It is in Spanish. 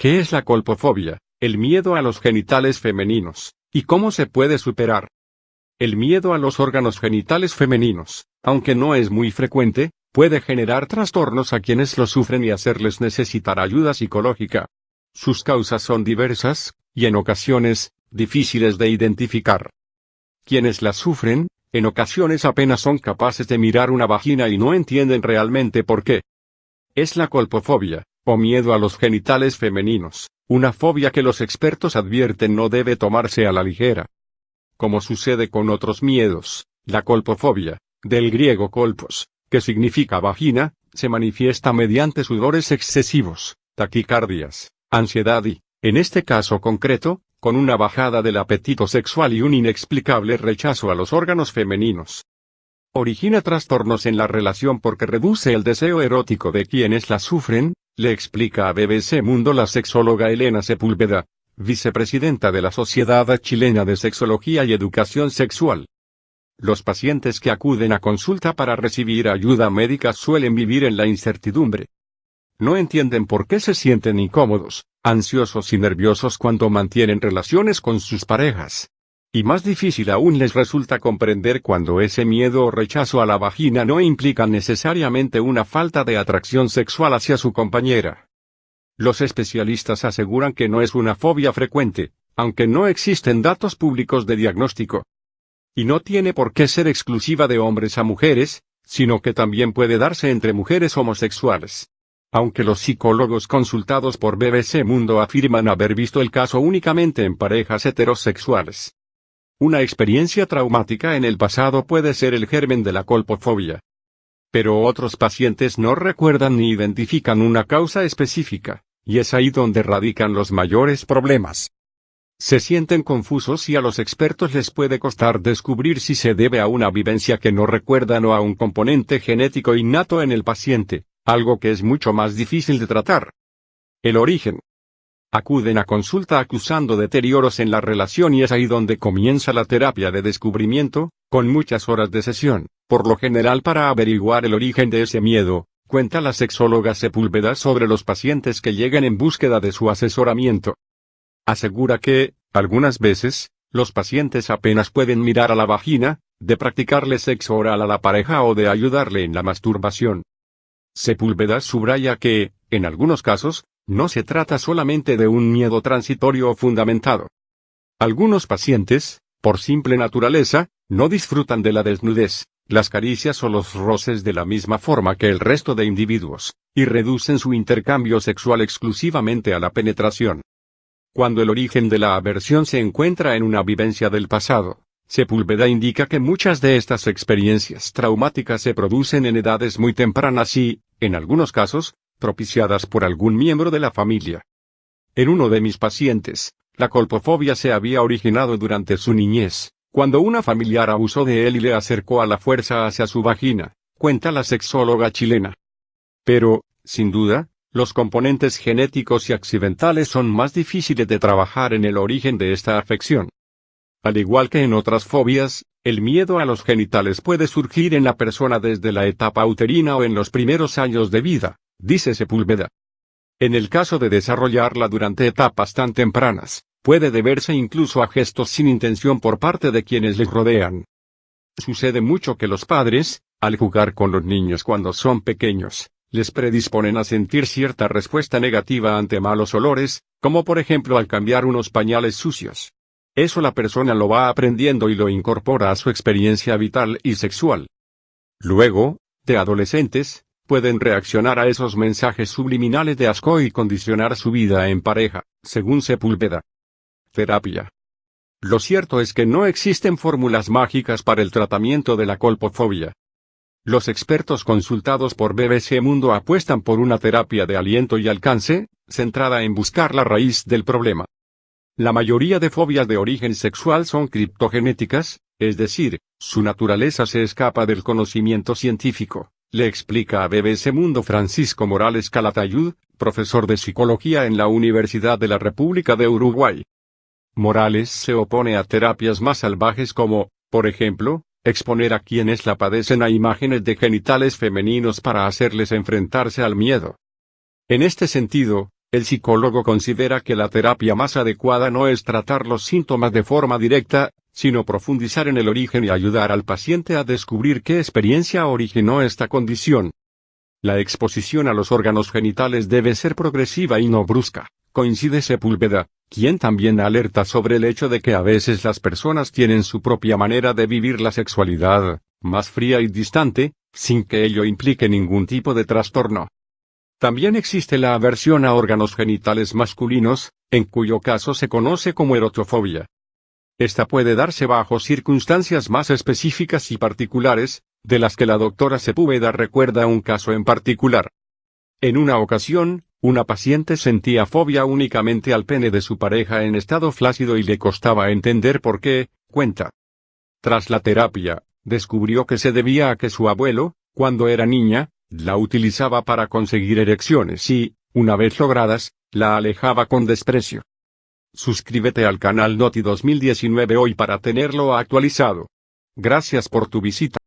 ¿Qué es la colpofobia? El miedo a los genitales femeninos. ¿Y cómo se puede superar? El miedo a los órganos genitales femeninos, aunque no es muy frecuente, puede generar trastornos a quienes lo sufren y hacerles necesitar ayuda psicológica. Sus causas son diversas, y en ocasiones, difíciles de identificar. Quienes la sufren, en ocasiones apenas son capaces de mirar una vagina y no entienden realmente por qué. Es la colpofobia, o miedo a los genitales femeninos, una fobia que los expertos advierten no debe tomarse a la ligera. Como sucede con otros miedos, la colpofobia, del griego kolpos, que significa vagina, se manifiesta mediante sudores excesivos, taquicardias, ansiedad y, en este caso concreto, con una bajada del apetito sexual y un inexplicable rechazo a los órganos femeninos. Origina trastornos en la relación porque reduce el deseo erótico de quienes la sufren, le explica a BBC Mundo la sexóloga Elena Sepúlveda, vicepresidenta de la Sociedad Chilena de Sexología y Educación Sexual. Los pacientes que acuden a consulta para recibir ayuda médica suelen vivir en la incertidumbre. No entienden por qué se sienten incómodos, ansiosos y nerviosos cuando mantienen relaciones con sus parejas. Y más difícil aún les resulta comprender cuando ese miedo o rechazo a la vagina no implica necesariamente una falta de atracción sexual hacia su compañera. Los especialistas aseguran que no es una fobia frecuente, aunque no existen datos públicos de diagnóstico. Y no tiene por qué ser exclusiva de hombres a mujeres, sino que también puede darse entre mujeres homosexuales. Aunque los psicólogos consultados por BBC Mundo afirman haber visto el caso únicamente en parejas heterosexuales. Una experiencia traumática en el pasado puede ser el germen de la colpofobia. Pero otros pacientes no recuerdan ni identifican una causa específica, y es ahí donde radican los mayores problemas. Se sienten confusos y a los expertos les puede costar descubrir si se debe a una vivencia que no recuerdan o a un componente genético innato en el paciente, algo que es mucho más difícil de tratar. El origen. Acuden a consulta acusando deterioros en la relación y es ahí donde comienza la terapia de descubrimiento, con muchas horas de sesión, por lo general para averiguar el origen de ese miedo, cuenta la sexóloga Sepúlveda sobre los pacientes que llegan en búsqueda de su asesoramiento. Asegura que, algunas veces, los pacientes apenas pueden mirar a la vagina, de practicarle sexo oral a la pareja o de ayudarle en la masturbación. Sepúlveda subraya que, en algunos casos, no se trata solamente de un miedo transitorio o fundamentado. Algunos pacientes, por simple naturaleza, no disfrutan de la desnudez, las caricias o los roces de la misma forma que el resto de individuos, y reducen su intercambio sexual exclusivamente a la penetración. Cuando el origen de la aversión se encuentra en una vivencia del pasado, Sepúlveda indica que muchas de estas experiencias traumáticas se producen en edades muy tempranas y, en algunos casos, propiciadas por algún miembro de la familia. En uno de mis pacientes, la colpofobia se había originado durante su niñez, cuando una familiar abusó de él y le acercó a la fuerza hacia su vagina, cuenta la sexóloga chilena. Pero, sin duda, los componentes genéticos y accidentales son más difíciles de trabajar en el origen de esta afección. Al igual que en otras fobias, el miedo a los genitales puede surgir en la persona desde la etapa uterina o en los primeros años de vida, dice Sepúlveda. En el caso de desarrollarla durante etapas tan tempranas, puede deberse incluso a gestos sin intención por parte de quienes les rodean. Sucede mucho que los padres, al jugar con los niños cuando son pequeños, les predisponen a sentir cierta respuesta negativa ante malos olores, como por ejemplo al cambiar unos pañales sucios. Eso la persona lo va aprendiendo y lo incorpora a su experiencia vital y sexual. Luego, de adolescentes, pueden reaccionar a esos mensajes subliminales de asco y condicionar su vida en pareja, según Sepúlveda. Terapia. Lo cierto es que no existen fórmulas mágicas para el tratamiento de la colpofobia. Los expertos consultados por BBC Mundo apuestan por una terapia de aliento y alcance, centrada en buscar la raíz del problema. La mayoría de fobias de origen sexual son criptogenéticas, es decir, su naturaleza se escapa del conocimiento científico, le explica a BBC Mundo Francisco Morales Calatayud, profesor de psicología en la Universidad de la República de Uruguay. Morales se opone a terapias más salvajes como, por ejemplo, exponer a quienes la padecen a imágenes de genitales femeninos para hacerles enfrentarse al miedo. En este sentido, El psicólogo considera que la terapia más adecuada no es tratar los síntomas de forma directa, sino profundizar en el origen y ayudar al paciente a descubrir qué experiencia originó esta condición. La exposición a los órganos genitales debe ser progresiva y no brusca, coincide Sepúlveda, quien también alerta sobre el hecho de que a veces las personas tienen su propia manera de vivir la sexualidad, más fría y distante, sin que ello implique ningún tipo de trastorno. También existe la aversión a órganos genitales masculinos, en cuyo caso se conoce como erotofobia. Esta puede darse bajo circunstancias más específicas y particulares, de las que la doctora Sepúlveda recuerda un caso en particular. En una ocasión, una paciente sentía fobia únicamente al pene de su pareja en estado flácido y le costaba entender por qué, cuenta. Tras la terapia, descubrió que se debía a que su abuelo, cuando era niña, la utilizaba para conseguir erecciones y, una vez logradas, la alejaba con desprecio. Suscríbete al canal Noti 2019 hoy para tenerlo actualizado. Gracias por tu visita.